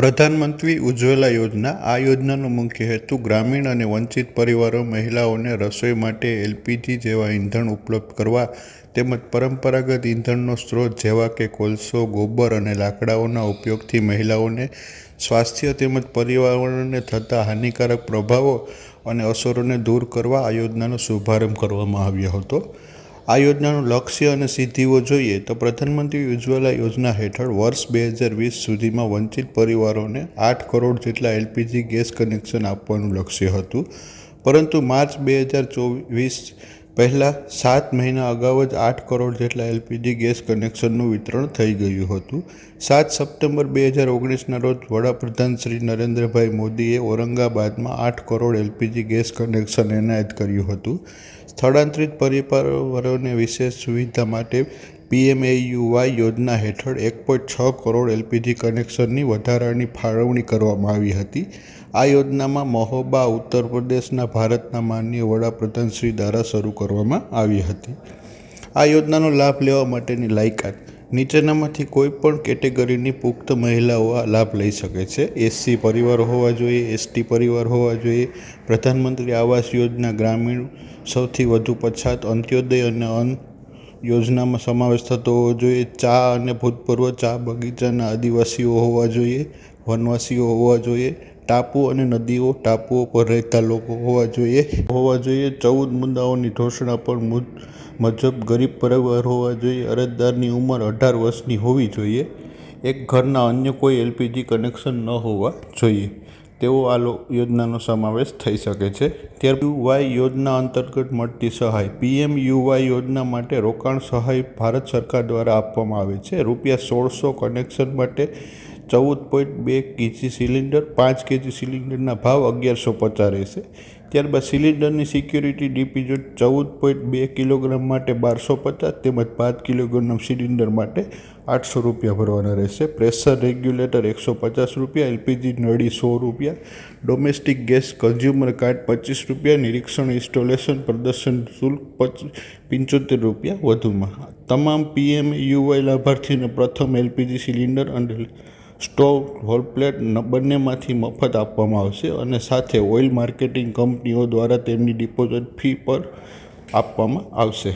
પ્રધાનમંત્રી ઉજ્જવલા યોજના આ યોજનાનો મુખ્ય હેતુ ગ્રામીણ અને વંચિત પરિવારો મહિલાઓને રસોઈ માટે એલપીજી જેવા ઇંધણ ઉપલબ્ધ કરવા તેમજ પરંપરાગત ઇંધણનો સ્ત્રોત જેવા કે કોલસો ગોબર અને લાકડાઓના ઉપયોગથી મહિલાઓને સ્વાસ્થ્ય તેમજ પર્યાવરણને થતા હાનિકારક પ્રભાવો અને અસરોને દૂર કરવા આ યોજનાનો શુભારંભ કરવામાં આવ્યો હતો। આ યોજનાનું લક્ષ્ય અને સિદ્ધિઓ જોઈએ તો પ્રધાનમંત્રી ઉજ્જવલા યોજના હેઠળ વર્ષ 2020 સુધીમાં વંચિત પરિવારોને 8 કરોડ જેટલા એલપીજી ગેસ કનેક્શન આપવાનું લક્ષ્ય હતું, પરંતુ માર્ચ 2024 પહેલાં 7 મહિના અગાઉ જ 8 કરોડ જેટલા એલપીજી ગેસ કનેક્શનનું વિતરણ થઈ ગયું હતું। 7 સપ્ટેમ્બર 2019ના રોજ વડાપ્રધાન શ્રી નરેન્દ્રભાઈ મોદીએ ઔરંગાબાદમાં 8 કરોડ એલપીજી ગેસ કનેક્શન એનાયત કર્યું હતું। સ્થળાંતરિત પરિવારોને વિશેષ સુવિધા માટે PMAUY યોજના હેઠળ 1.6 કરોડ એલપીજી કનેક્શનની વધારાની ફાળવણી કરવામાં આવી હતી। આ યોજનામાં મહોબા ઉત્તર પ્રદેશના ભારતના માનનીય વડાપ્રધાન શ્રી દ્વારા શરૂ કરવામાં આવી હતી। આ યોજનાનો લાભ લેવા માટેની લાયકાત નીચેનામાંથી કોઈ પણ કેટેગરીની પુખ્ત મહિલાઓ આ લાભ લઈ શકે છે। SC પરિવાર હોવા જોઈએ, ST પરિવાર હોવા જોઈએ, પ્રધાનમંત્રી આવાસ યોજના ગ્રામીણ, સૌથી વધુ પછાત, અંત્યોદય અને અન્ન યોજનામાં સમાવેશ થતો હોવો જોઈએ, ચા અને ભૂતપૂર્વ ચા બગીચાના આદિવાસીઓ હોવા જોઈએ, વનવાસીઓ હોવા જોઈએ, ટાપુ અને નદીઓ ટાપુઓ પર રહેતા લોકો હોવા જોઈએ। 14 મુદ્દાઓની ઘોષણા પર મુજબ ગરીબ પરિવાર હોવા જોઈએ, અરજદારની ઉંમર 18 વર્ષની હોવી જોઈએ, એક ઘરના અન્ય કોઈ એલપીજી કનેક્શન ન હોવા જોઈએ તેવો આ યોજનાનો સમાવેશ થઈ શકે છે। ત્યારબાદ યુવાય યોજના અંતર્ગત મળતી સહાય PMUY યોજના માટે રોકાણ સહાય ભારત સરકાર દ્વારા આપવામાં આવે છે। ₹1600 કનેક્શન માટે 14.2 kg સિલિન્ડર, 5 kg સિલિન્ડરના ભાવ 1150 રહેશે। ત્યારબાદ સિલિન્ડરની સિક્યુરિટી ડિપોઝિટ 14.2 કિલોગ્રામ માટે 1250 તેમજ 5 કિલોગ્રામ સિલિન્ડર માટે ₹800 ભરવાના રહેશે। પ્રેશર રેગ્યુલેટર ₹150, એલપીજી નળી ₹100, ડોમેસ્ટિક ગેસ કન્ઝ્યુમર કાર્ડ ₹25, નિરીક્ષણ ઇન્સ્ટોલેશન પ્રદર્શન શુલ્ક ₹75 વધુમાં તમામ PMUY લાભાર્થીઓને પ્રથમ એલપીજી સિલિન્ડર અને સ્ટોવ હોટ પ્લેટ બંનેમાંથી મફત આપવામાં આવશે અને સાથે ઓઇલ માર્કેટિંગ કંપનીઓ દ્વારા તેમની ડિપોઝિટ ફી પર આપવામાં આવશે।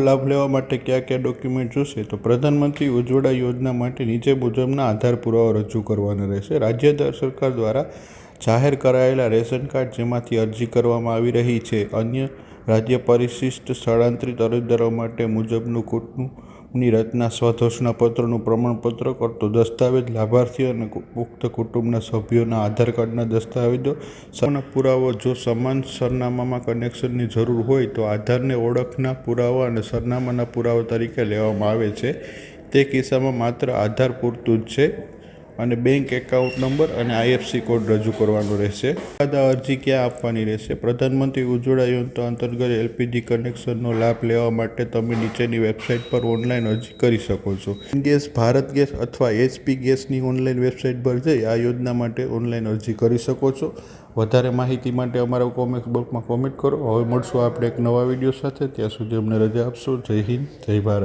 લાભ લેવા માટે કયા ડોક્યુમેન્ટ જોશે તો પ્રધાનમંત્રી ઉજ્જવલા યોજના માટે નીચે મુજબના આધાર પુરાવા રજૂ કરવાના રહેશે। રાજ્ય સરકાર દ્વારા જાહેર કરાયેલા રેશન કાર્ડ જેમાંથી અરજી કરવામાં આવી રહી છે, અન્ય રાજ્ય પરિશિષ્ટ સ્થળાંતરિત અરજદારો માટે મુજબનું કુટુંબની રચના, સ્વઘોષણા પત્રનું પ્રમાણપત્ર કરતો દસ્તાવેજ, લાભાર્થી અને પુખ્ત કુટુંબના સભ્યોના આધાર કાર્ડના દસ્તાવેજો, સરનામાના પુરાવો, જો સમાન સરનામામાં કનેક્શનની જરૂર હોય તો આધારને ઓળખના પુરાવા અને સરનામાના પુરાવા તરીકે લેવામાં આવે છે। તે કિસ્સામાં માત્ર આધાર પૂરતું જ છે અને બેંક એકાઉન્ટ નંબર અને IFSC કોડ રજૂ કરવાનો રહેશે। આ અરજી ક્યાં આપવાની રહેશે? પ્રધાનમંત્રી ઉજ્જવલા યોજના અંતર્ગત એલપીજી કનેક્શનનો લાભ લેવા માટે તમે નીચેની વેબસાઇટ પર ઓનલાઈન અરજી કરી શકો છો। ગેસ, ભારત ગેસ અથવા HP ગેસની ઓનલાઈન વેબસાઇટ પર જઈ આ યોજના માટે ઓનલાઈન અરજી કરી શકો છો। વધારે માહિતી માટે અમારા કોમેન્ટ બોક્સમાં કોમેન્ટ કરો। હવે મળશું આપણે એક નવા વિડીયો સાથે, ત્યાં સુધી અમને રજા આપશો। જય હિન્દ, જય ભારત।